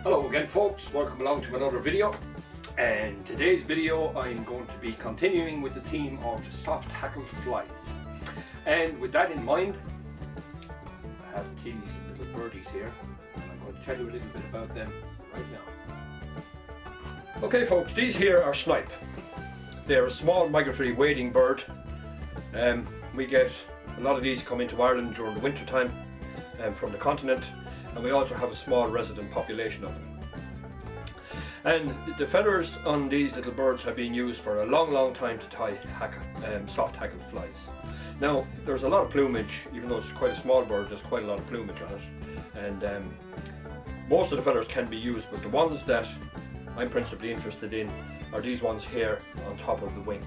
Hello again folks, welcome along to another video, and today's video I'm going to be continuing with the theme of soft hackled flies. And with that in mind, I have these little birdies here and I'm going to tell you a little bit about them right now. Okay folks, these here are snipe. They're a small migratory wading bird. We get a lot of these come into Ireland during the winter time from the continent. And we also have a small resident population of them. And the feathers on these little birds have been used for a long time to tie soft hackled flies. Now there's a lot of plumage, even though it's quite a small bird, there's quite a lot of plumage on it. And most of the feathers can be used, but the ones that I'm principally interested in are these ones here on top of the wing.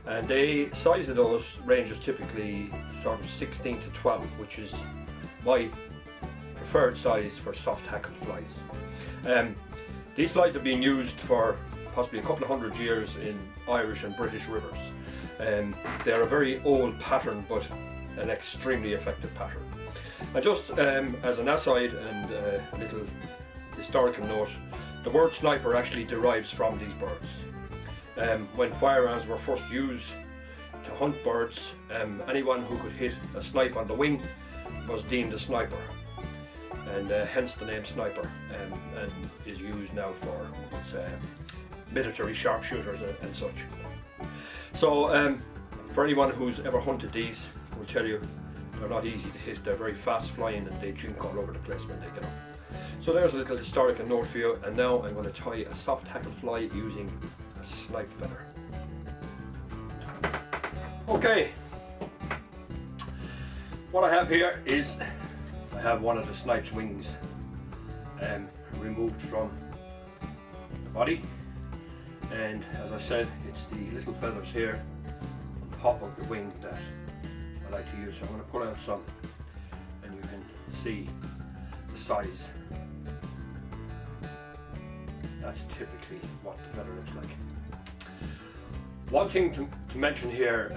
And the size of those ranges typically sort of 16 to 12, which is my preferred size for soft hackled flies. These flies have been used for possibly a couple of hundred years in Irish and British rivers. They're a very old pattern, but an extremely effective pattern. And just as an aside and a little historical note, the word sniper actually derives from these birds. When firearms were first used to hunt birds, anyone who could hit a snipe on the wing was deemed a sniper. And hence the name sniper, and is used now for military sharpshooters and such. So for anyone who's ever hunted these, I will tell you they're not easy to hit. They're very fast flying and they jink all over the place when they get up. So there's a little historical note for you, and now I'm going to tie a soft hackled fly using a snipe feather. Okay, what I have here is I have one of the snipe's wings removed from the body, and as I said, it's the little feathers here on top of the wing that I like to use. So I'm going to pull out some and you can see the size. That's typically what the feather looks like. One thing to mention here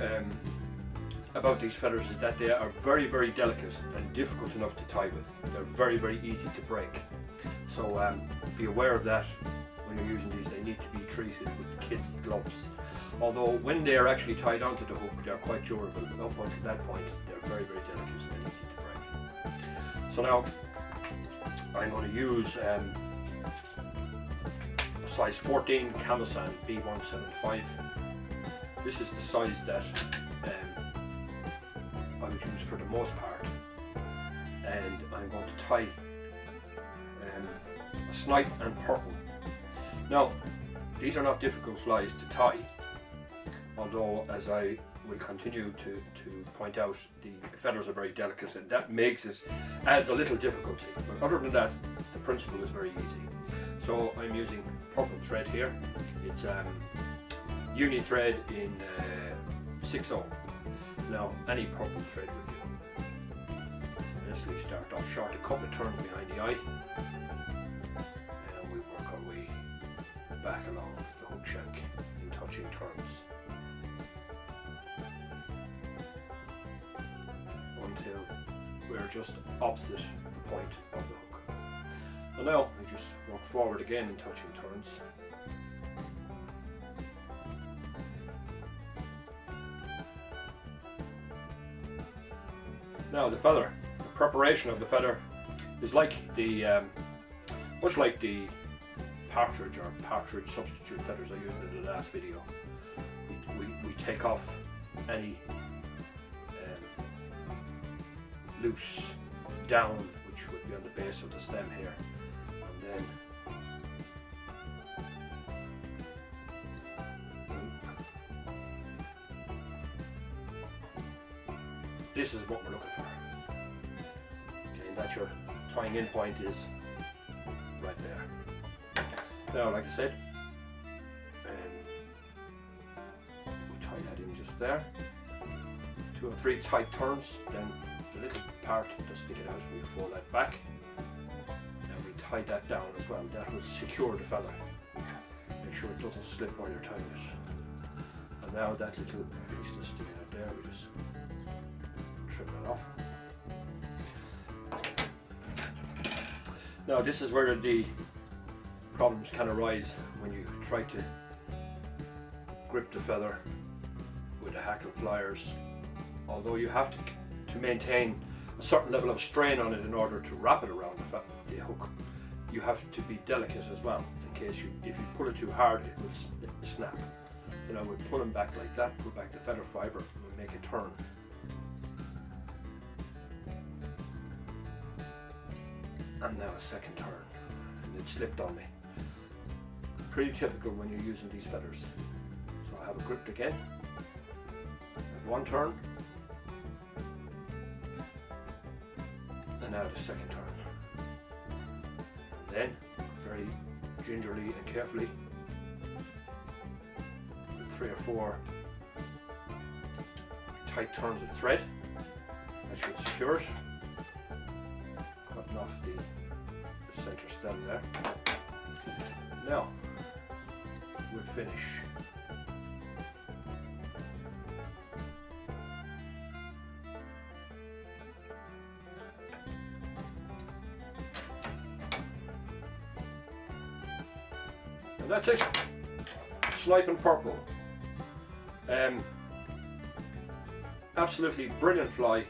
about these feathers is that they are very delicate and difficult enough to tie with. They're very easy to break. So be aware of that when you're using these. They need to be treated with kids' gloves. Although when they are actually tied onto the hook, they're quite durable. But up until that point, they're very delicate and easy to break. So now I'm going to use a size 14 Camasan B175. This is the size that I would use for the most part, and I'm going to tie a snipe and purple. Now these are not difficult flies to tie, although as I will continue to point out, the feathers are very delicate and that adds a little difficulty, but other than that the principle is very easy. So I'm using purple thread here. It's uni thread in 6/0. Now any purple thread will do. So initially start off short, a couple of turns behind the eye, and we work our way back along the hook shank in touching turns until we're just opposite the point of the hook. And now we just work forward again in touching turns. Now the feather, the preparation of the feather is like the, much like the partridge or partridge substitute feathers I used in the last video. We take off any loose down which would be on the base of the stem here, and then this is what we're looking for. Okay, and that's your tying in point is right there. Now, like I said, we tie that in just there. 2 or 3 tight turns, then the little part to stick it out, we fold that back and we tie that down as well. That will secure the feather. Make sure it doesn't slip while you're tying it. And now that little piece that's sticking out there, we just trim that off. Now this is where the problems can arise when you try to grip the feather with the Hackle pliers. Although you have to maintain a certain level of strain on it in order to wrap it around the hook, you have to be delicate as well, in case if you pull it too hard it will snap. So now we'll pull them back like that, pull back the feather fibre, and we'll make a turn. And now a second turn, and it slipped on me. Pretty typical when you're using these feathers. So I have it gripped again, and one turn, and now the second turn. And then, very gingerly and carefully, with 3 or 4 tight turns of thread, that should secure it. Cutting off the center stem there. Now we'll finish. And that's it. Snipe and purple. Absolutely brilliant fly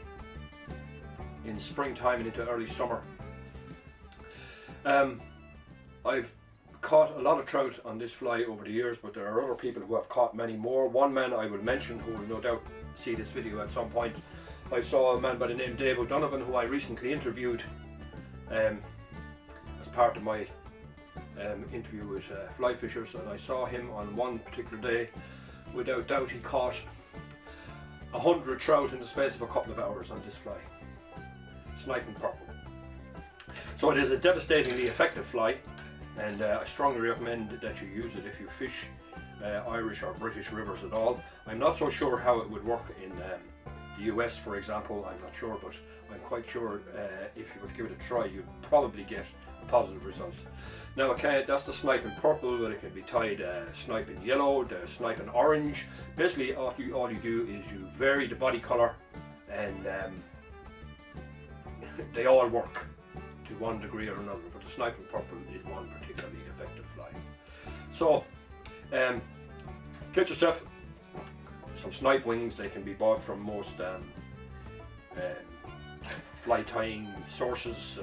in springtime and into early summer. I've caught a lot of trout on this fly over the years, but there are other people who have caught many more. One man I will mention, who will no doubt see this video at some point. I saw a man by the name Dave O'Donovan, who I recently interviewed as part of my interview with fly fishers, and I saw him on one particular day. Without doubt he caught 100 trout in the space of a couple of hours on this fly. Snipe and purple. So it is a devastatingly effective fly, and I strongly recommend that you use it if you fish Irish or British rivers at all. I'm not so sure how it would work in the US, for example. I'm not sure, but I'm quite sure if you were to give it a try, you'd probably get a positive result. Now, that's the snipe in purple, but it can be tied snipe in yellow, the snipe in orange. Basically, all you do is you vary the body colour, and they all work to one degree or another, but the snipe in purple is one particularly effective fly. So, get yourself some snipe wings. They can be bought from most fly tying sources,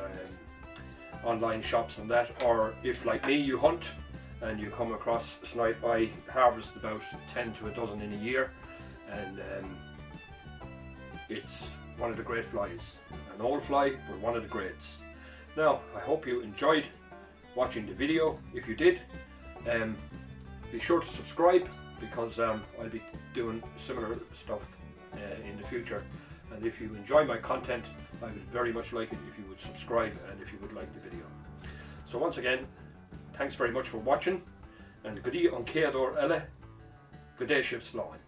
online shops and that, or if like me you hunt and you come across snipe. I harvest about 10 to a dozen in a year, and it's one of the great flies. An old fly, but one of the greats. Now, I hope you enjoyed watching the video. If you did, be sure to subscribe, because I'll be doing similar stuff in the future. And if you enjoy my content, I would very much like it if you would subscribe and if you would like the video. So once again, thanks very much for watching, and good day on Ceador Ella, good day Shiv Slán.